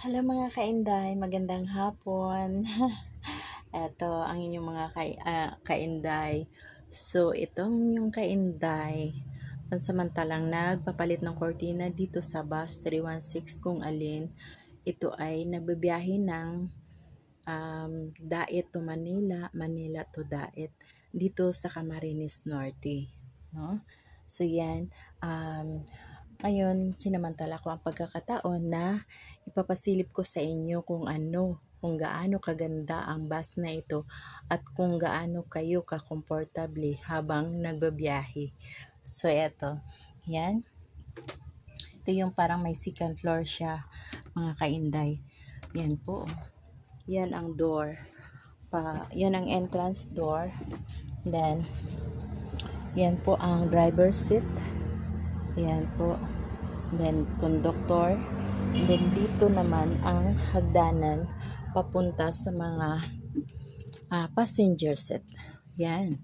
Hello mga kainday, magandang hapon. Eto ang inyong mga kainday. So, itong yung kainday, pansamantalang nagpapalit ng kortina dito sa bus 316 kung alin. Ito ay nagbibiyahe ng Daet to Manila, Manila to Daet, dito sa Camarines Norte. No? So, yan. Ngayon, sinamantala ko ang pagkakataon na ipapasilip ko sa inyo kung gaano kaganda ang bus na ito at kung gaano kayo kakomportable habang nagbabiyahe. So, eto. Yan. Ito yung parang may second floor siya, mga kainday. Yan po. Yan ang door. Yan ang entrance door. Then, yan po ang driver's seat. Yan po. Then, conductor. Then, dito naman ang hagdanan papunta sa mga passenger seat. Yan.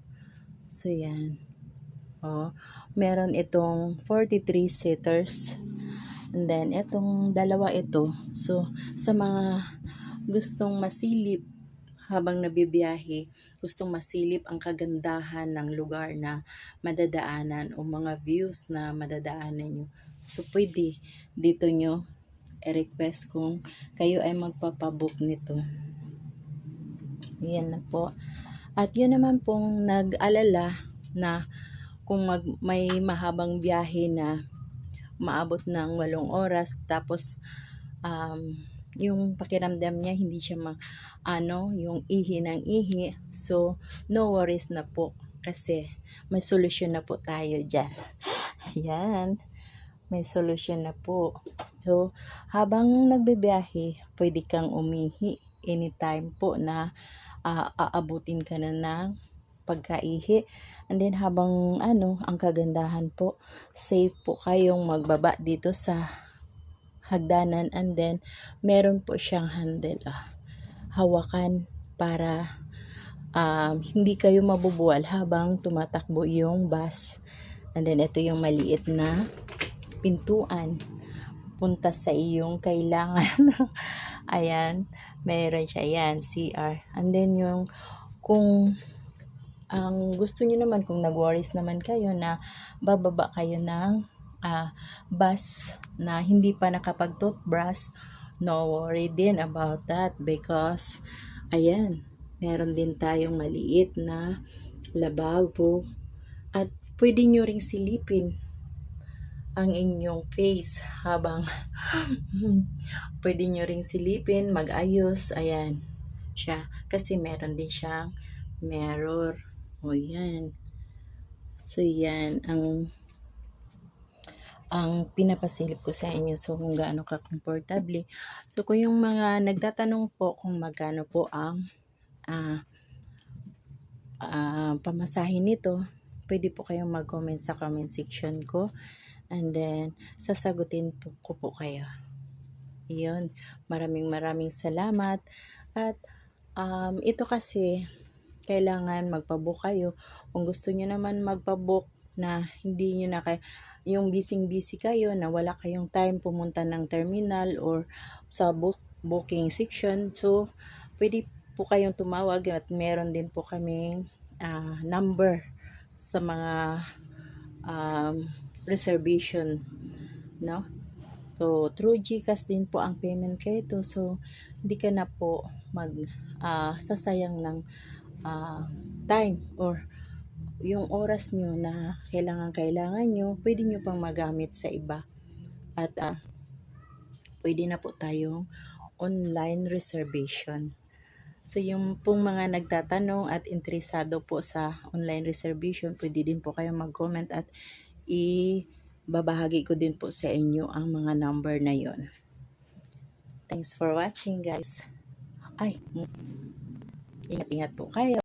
So, yan. Meron itong 43 seaters. And then, itong dalawa ito. So, sa mga gustong masilip habang nabibiyahe, gustong masilip ang kagandahan ng lugar na madadaanan o mga views na madadaanan nyo. So, pwede dito nyo i-request kung kayo ay magpapabook nito. Yan na po. At yun naman pong nag-alala na kung may mahabang biyahe na maabot ng 8 oras tapos yung pakiramdam niya hindi siya yung ihi ng ihi. So, no worries na po kasi may solusyon na po tayo dyan. Yan. May solusyon na po. So, habang nagbibiyahe, pwede kang umihi anytime po na aabutin ka na ng pagkaihi. And then, habang ang kagandahan po, safe po kayong magbaba dito sa hagdanan, and then meron po siyang handle, hawakan para hindi kayo mabubuwal habang tumatakbo yung bus. And then ito yung maliit na pintuan punta sa iyong kailangan. Ayan, meron siya, yan, CR. And then yung kung ang gusto niyo naman, kung nag-worries naman kayo na bababa kayo ng bus na hindi pa nakapag-toothbrush, no worry din about that because ayan, meron din tayong maliit na lababo at pwede nyo ring silipin ang inyong face habang pwede nyo ring silipin, mag-ayos. Ayan siya kasi meron din siyang mirror. O yan. So yan ang pinapasilip ko sa inyo. So kung gaano ka komportable. So kung yung mga nagtatanong po kung magkano po ang pamasahin nito, pwede po kayong mag-comment sa comment section ko. And then, sasagutin ko po kayo. Iyon. Maraming salamat. At ito kasi, kailangan magpabook kayo. Kung gusto nyo naman magpabook na hindi nyo na kayo, yung busy kayo na wala kayong time pumunta ng terminal or sa booking section, so pwede po kayong tumawag at meron din po kaming number sa mga reservation, no? So through GCash din po ang payment kayo to, so hindi ka na po sasayang ng time or yung oras nyo na kailangan nyo, pwede nyo pang magamit sa iba. At pwede na po tayong online reservation. So yung pong mga nagtatanong at interesado po sa online reservation, pwede din po kayong mag-comment at ibabahagi ko din po sa inyo ang mga number na yon. Thanks for watching, guys. Ingat po kayo.